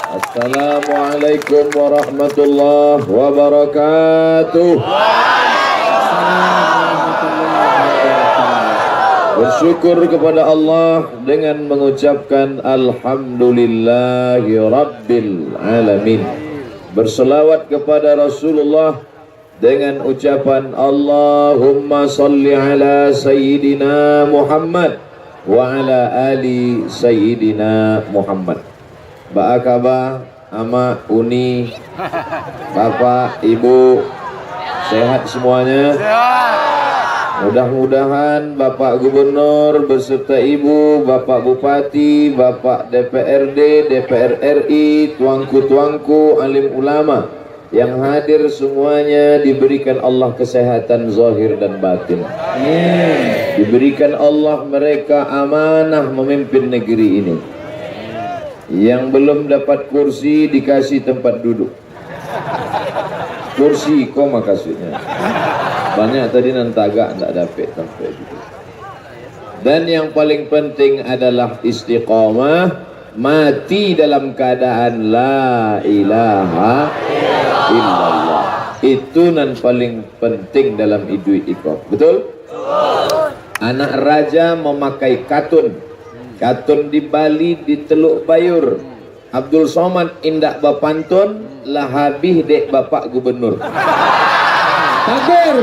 Assalamualaikum warahmatullahi wabarakatuh. Bersyukur kepada Allah dengan mengucapkan Alhamdulillahi Rabbil Alamin. Berselawat kepada Rasulullah dengan ucapan Allahumma salli ala Sayyidina Muhammad wa ala ali Sayyidina Muhammad. Ba'akabah, ama, uni, bapak, ibu, sehat semuanya. Mudah-mudahan Bapak Gubernur beserta Ibu, Bapak Bupati, Bapak DPRD, DPR RI, tuanku-tuanku, alim ulama yang hadir semuanya diberikan Allah kesehatan zahir dan batin. Diberikan Allah mereka amanah memimpin negeri ini. Yang belum dapat kursi dikasih tempat duduk. Kursi koma maksudnya. Banyak tadi nantagak tak dapat sampai gitu. Dan yang paling penting adalah istiqamah, mati dalam keadaan la ilaha illallah. Itu nan paling penting dalam hidup ikut. Betul? Anak raja memakai katun. Katun di Bali di Teluk Bayur. Abdul Somad indak bapantun lah habis dek Bapak Gubernur. Takbir.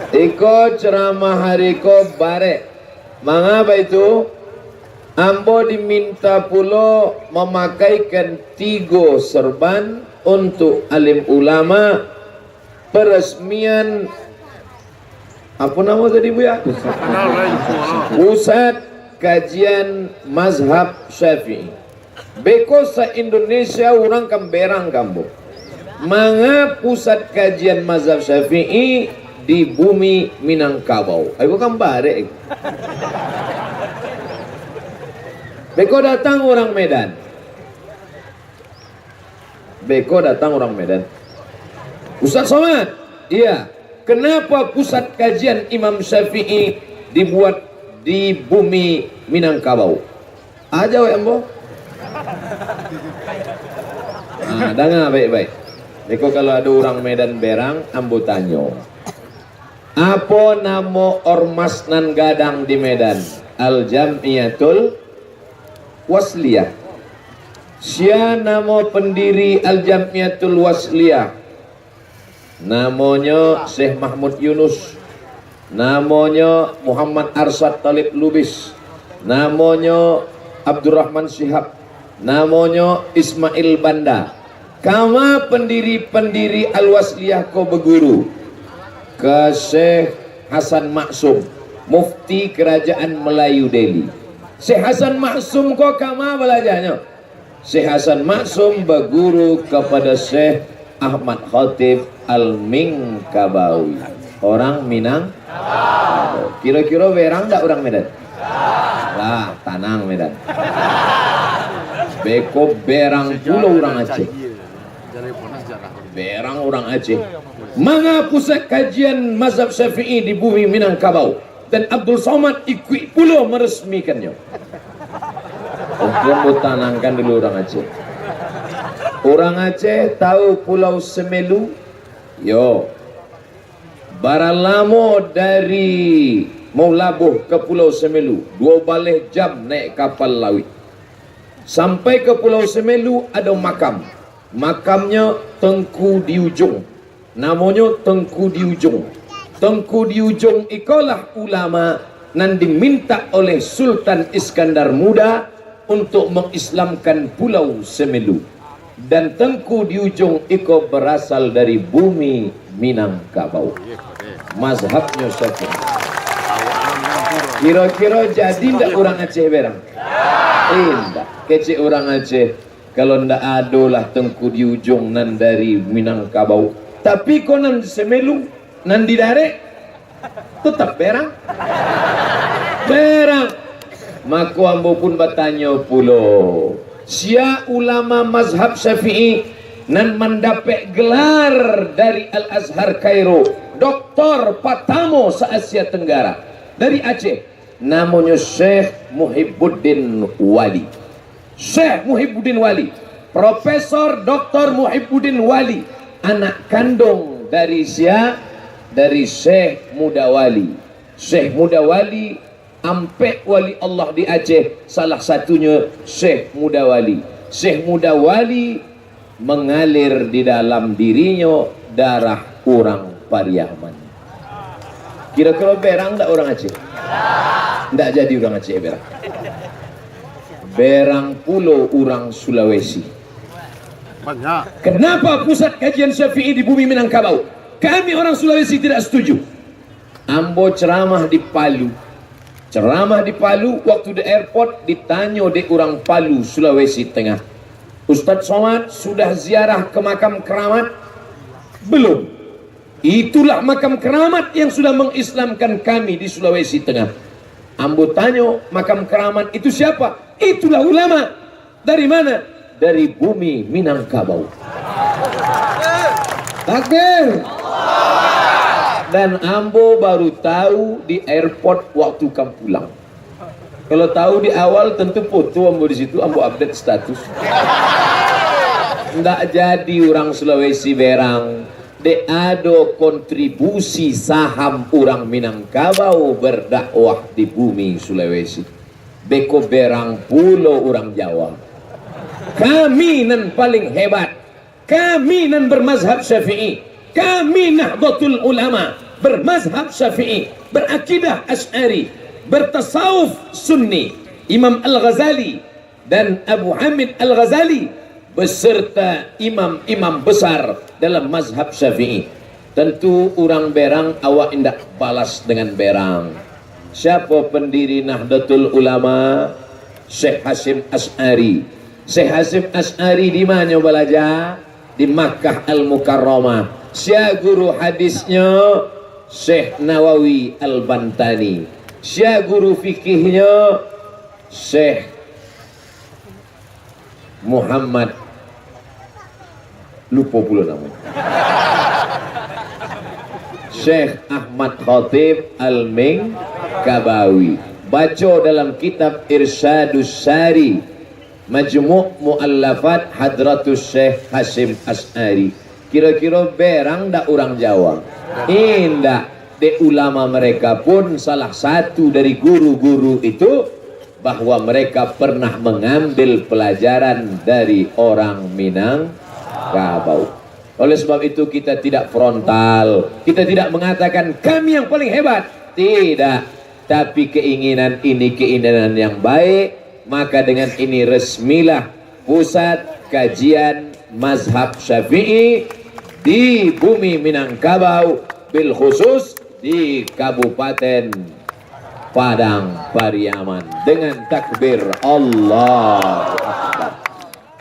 Iko ceramah hari ko bare. Mengapa itu? Ambo diminta pulo memakaikan 3 serban untuk alim ulama peresmian apa nama tadi Bu ya? Pusat Kajian Mazhab Syafi'i. Beko se-Indonesia orang kamberang kambo. Manga pusat kajian mazhab Syafi'i di bumi Minangkabau. Aku kan bare. Beko datang orang Medan. Beko datang orang Medan. Ustaz Somad, iya. Kenapa pusat kajian Imam Syafi'i dibuat di bumi Minangkabau? Aja we ambo. Nah, dengar baik-baik. Beko kalau ada orang Medan berang, ambo tanyo. Apa nama ormas nan gadang di Medan? Al Jamiatul Wasliyah. Sia nama pendiri Al Jamiatul Wasliyah. Namanya Syekh Mahmud Yunus. Namanya Muhammad Arsyad Talib Lubis. Namanya Abdurrahman Syihab. Namanya Ismail Banda. Kama pendiri-pendiri Al-Wasliyah ko berguru ke Syekh Hasan Maksum, Mufti Kerajaan Melayu Delhi. Syekh Hasan Maksum ko kama belajarnya? Syekh Hasan Maksum berguru kepada Syekh Ahmad Khatib Al-Minkabawi. Orang Minang. Kira-kira berang tak orang Medan? Lah, tanang Medan. Beko berang pulau orang Aceh. Berang orang Aceh. Manga pusat kajian mazhab Syafi'i di bumi Minangkabau. Dan Abdul Somad ikut pulau meresmikannya. Untuk tanangkan dulu orang Aceh. Orang Aceh tahu Pulau Semelu? Yo. Baralamo dari Maulabuh ke Pulau Semelu 12 jam naik kapal laut. Sampai ke Pulau Semelu ada makam. Makamnya Tengku di Ujung. Namanya Tengku di Ujung. Tengku di Ujung ikalah ulama yang diminta oleh Sultan Iskandar Muda untuk mengislamkan Pulau Semelu. Dan Tengku di Ujung iko berasal dari bumi Minangkabau. Mazhabnya Syafi'i. Kira-kira jadi ndak orang Aceh berang? Indah. Kecik orang Aceh. Kalau ndak ada lah Tengku di Ujung nan dari Minangkabau. Tapi kau nan Semelu, nan di Darek, tetap berang. Berang. Maka ambo pun bertanya pulo. Sia ulama mazhab Syafi'i nan mendapat gelar dari Al-Azhar Kairo, Doktor Patamo se-Asia Tenggara dari Aceh. namanya Syekh Muhibbuddin Wali. Syekh Muhibbuddin Wali, Profesor Dr. Muhibbuddin Wali, anak kandung dari dari Syekh Muda Wali. Syekh Muda Wali, ampe wali Allah di Aceh, salah satunya Syekh Muda Wali. Syekh Muda Wali mengalir di dalam dirinya darah orang Pariaman. Kira-kira berang tak orang Aceh? Tidak jadi orang Aceh berang. Berang pulau orang Sulawesi. Banyak. Kenapa pusat kajian Syafi'i di bumi Minangkabau? Kami orang Sulawesi tidak setuju. Ambo ceramah di Palu. Ceramah di Palu, waktu di airport ditanya di orang Palu, Sulawesi Tengah. Ustadz Somad sudah ziarah ke makam keramat? Belum. Itulah makam keramat yang sudah mengislamkan kami di Sulawesi Tengah. Ambo tanya, makam keramat itu siapa? Itulah ulama. Dari mana? Dari bumi Minangkabau. Takbir. Dan Ambo baru tahu di airport waktu kamu pulang. Kalau tahu di awal tentu foto Ambo di situ, Ambo update status. Nggak jadi orang Sulawesi berang. De ada kontribusi saham orang Minangkabau berdakwah di bumi Sulawesi. Beko berang pulau orang Jawa. Kami nan paling hebat. Kami nan bermazhab Syafi'i. Kami Nahdlatul Ulama bermazhab Syafi'i, berakidah Asy'ari, bertasawuf Sunni. Imam Al-Ghazali dan Abu Hamid Al-Ghazali beserta imam-imam besar dalam mazhab Syafi'i. Tentu orang berang awak indak balas dengan berang. Siapa pendiri Nahdlatul Ulama? Syekh Hasim Asy'ari. Syekh Hasim Asy'ari di mana belajar? Di Makkah Al-Mukarramah. Syekh guru hadisnya Syekh Nawawi Al-Bantani. Syekh guru fikihnya Syekh Muhammad, lupa pula namanya, Syekh Ahmad Khatib Al-Minkabawi. Baca dalam kitab Irsyadus Sari, Majmu' Mu'allafat Hadratus Syekh Hasim Asy'ari. Kira-kira berang dak orang Jawa? Indah. De ulama mereka pun salah satu dari guru-guru itu bahwa mereka pernah mengambil pelajaran dari orang Minangkabau. Oleh sebab itu kita tidak frontal, kita tidak mengatakan kami yang paling hebat, tidak. Tapi keinginan ini keinginan yang baik. Maka dengan ini resmilah pusat kajian mazhab Syafi'i di bumi Minangkabau, bil khusus di Kabupaten Padang Pariaman, dengan takbir Allahu Akbar.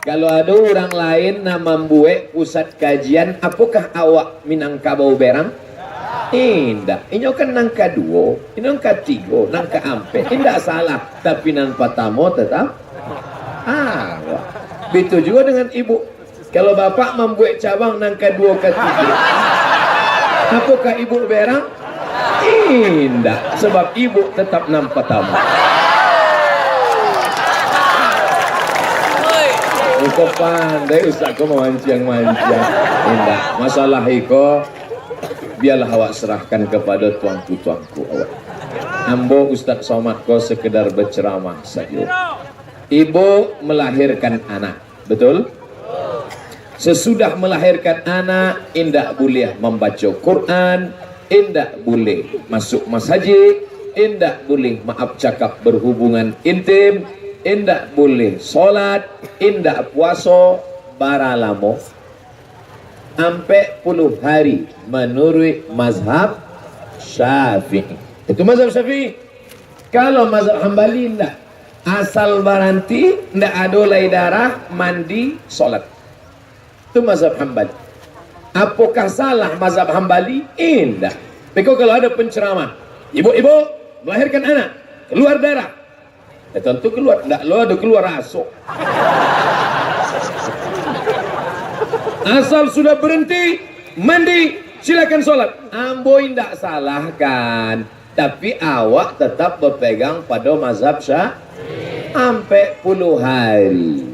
Kalau ada orang lain nama membuat pusat kajian, apakah awak Minangkabau berang? Indah. Ini kan nangka dua, ini nangka tiga, nangka ampe. Indah salah, tapi nang pertama tetap. Begitu juga dengan ibu. Kalau bapak membuat cabang nangka dua ke tiga, apakah ibu berang? Indah. Sebab ibu tetap nang pertama. Kau pandai Ustaz, kau memancing-mancing. Indah. Masalah iko biarlah awak serahkan kepada tuanku-tuanku awak. Ambo Ustaz Somad kau sekedar berceramah saja. Ibu melahirkan anak, betul? Sesudah melahirkan anak, indak boleh membaca Quran, indak boleh masuk masjid, indak boleh maaf cakap berhubungan intim, indak boleh solat, indak puasa baralamo sampai puluh hari menurut mazhab Syafi'i. Itu mazhab Syafi'i. Kalau mazhab Hambali enggak, asal baranti enggak ada lay darah, mandi, solat. Itu mazhab Hambali. Apakah salah mazhab Hambali? Indah. Because kalau ada penceramah, ibu-ibu melahirkan anak, keluar darah, ya tentu keluar, enggak lo ada keluar asok. Asal sudah berhenti mandi, silakan sholat. Ambo tidak salahkan. Tapi awak tetap berpegang pada mazhab Syafi'i sampai puluh hari.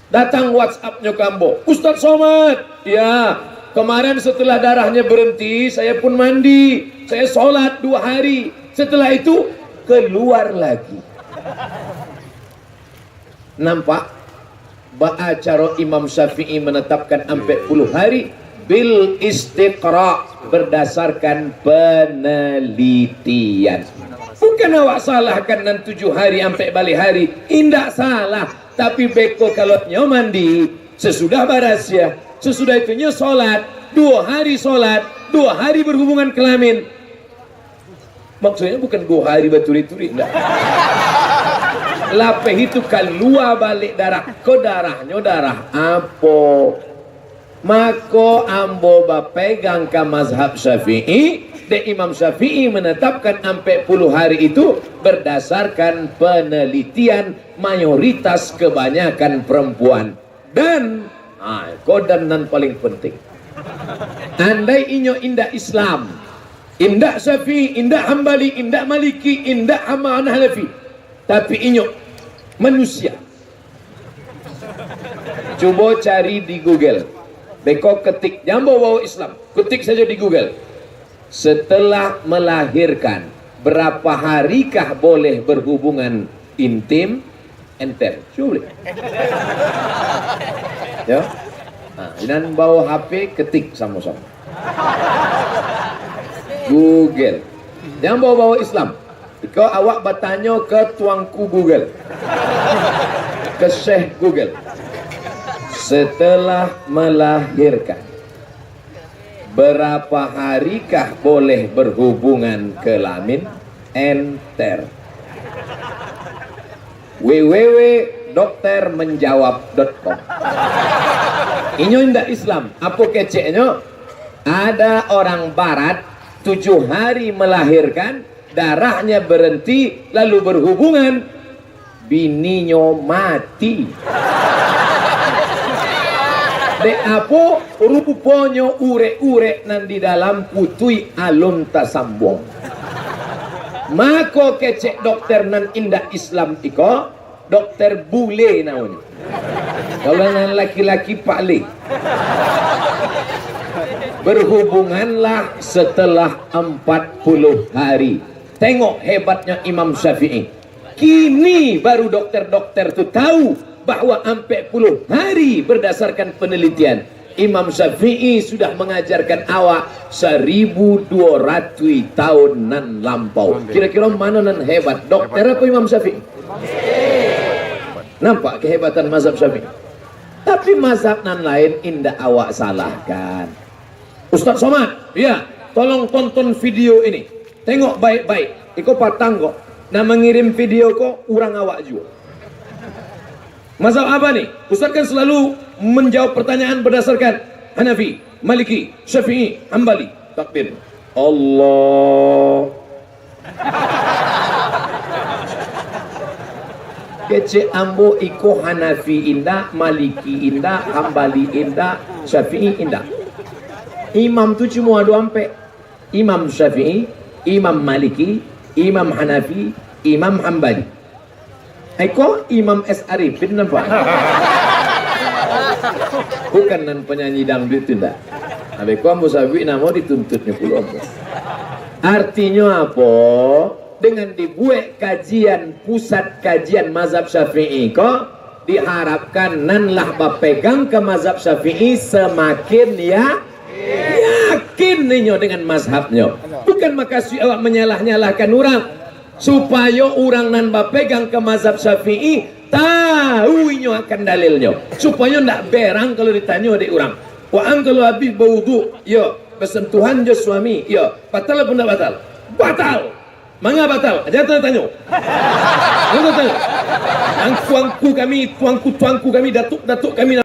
Datang WhatsApp-nya kambo, Ustadz Somad, ya kemarin setelah darahnya berhenti saya pun mandi, saya sholat 2 hari, setelah itu keluar lagi. Nampak? Ba'acara Imam Syafi'i menetapkan sampai 10 hari bil istiqra, berdasarkan penelitian. Bukan awak salahkan nan 7 hari sampai balik hari, indak salah. Tapi beko kalau nyo mandi sesudah barasya, sesudah itu nyo sholat 2 hari sholat, 2 hari berhubungan kelamin. Maksudnya bukan 2 hari berturi-turi, enggak. Lapeh itu keluar balik darah, ke darahnya darah apa? Maka ambo bapegang ke mazhab Syafi'i, dan Imam Syafi'i menetapkan sampai 10 hari itu berdasarkan penelitian mayoritas kebanyakan perempuan. Dan kodanan paling penting, andai inyo indah Islam, indah Syafi'i, indah Hambali, indah Maliki, indah Hanafi, tapi inyo manusia. Coba cari di Google, beko ketik jambo bawa Islam, ketik saja di Google. Setelah melahirkan berapa harikah boleh berhubungan intim enter? Coba ya. Dan bawa HP ketik sama-sama Google jambo bawa Islam. Kau awak bertanya ke tuanku Google, ke Syekh Google, setelah melahirkan berapa harikah boleh berhubungan kelamin? Enter. www.doktermenjawab.com. Inyo indah Islam. Apa keceknya? Ada orang barat 7 hari melahirkan, darahnya berhenti, lalu berhubungan, bininya mati. Dek apa? Rupanya urek-urek nan di dalam putui alun tasambong. Maka kecek dokter nan indah Islam iko, dokter bule namanya. Kalau nan laki-laki Pak Le. Berhubunganlah setelah 40 hari. Tengok hebatnya Imam Syafi'i. Kini baru dokter-dokter itu tahu bahwa sampai 10 hari berdasarkan penelitian. Imam Syafi'i sudah mengajarkan awak 1200 tahun nan lampau. Kira-kira mana nan hebat? Dokter apa Imam Syafi'i? Nampak kehebatan mazhab Syafi'i. Tapi mazhab nan lain indah awak salahkan. Ustadz Somad, ya, tolong tonton video ini. Tengok baik-baik. Iko patang kok. Nah mengirim video kok orang awak juga. Mazhab apa nih? Ustadz kan selalu menjawab pertanyaan berdasarkan Hanafi, Maliki, Syafi'i, Hambali. Takbir. Allah. Kece ambo iko Hanafi indah, Maliki indah, Hambali indah, Syafi'i indah. Imam tu cuma 2 ampe. Imam Syafi'i, Imam Maliki, Imam Hanafi, Imam Hambali. Eko Imam S. Arifin nampak? Bukan nan penyanyi dangdut itu ndak. Eko Ambo Sabi nama dituntutnya puluh. Artinya apa? Dengan dibuat kajian, pusat kajian mazhab Syafi'i kok diharapkan nanlah berpegang ke mazhab Syafi'i semakin yakin ninyo dengan mazhabnya. Bukan makasih awak menyalah-nyalahkan orang, supaya orang nan berpegang ke mazhab Syafi'i tahu inyo akan dalilnya, supaya ndak berang kalau ditanya oleh orang. Wa kalau habis berwudu, ya bersentuhan je suami, ya batal apa ndak batal? Batal. Mangga batal? Jangan tanya. Jangan tanya. Tuanku kami, datuk kami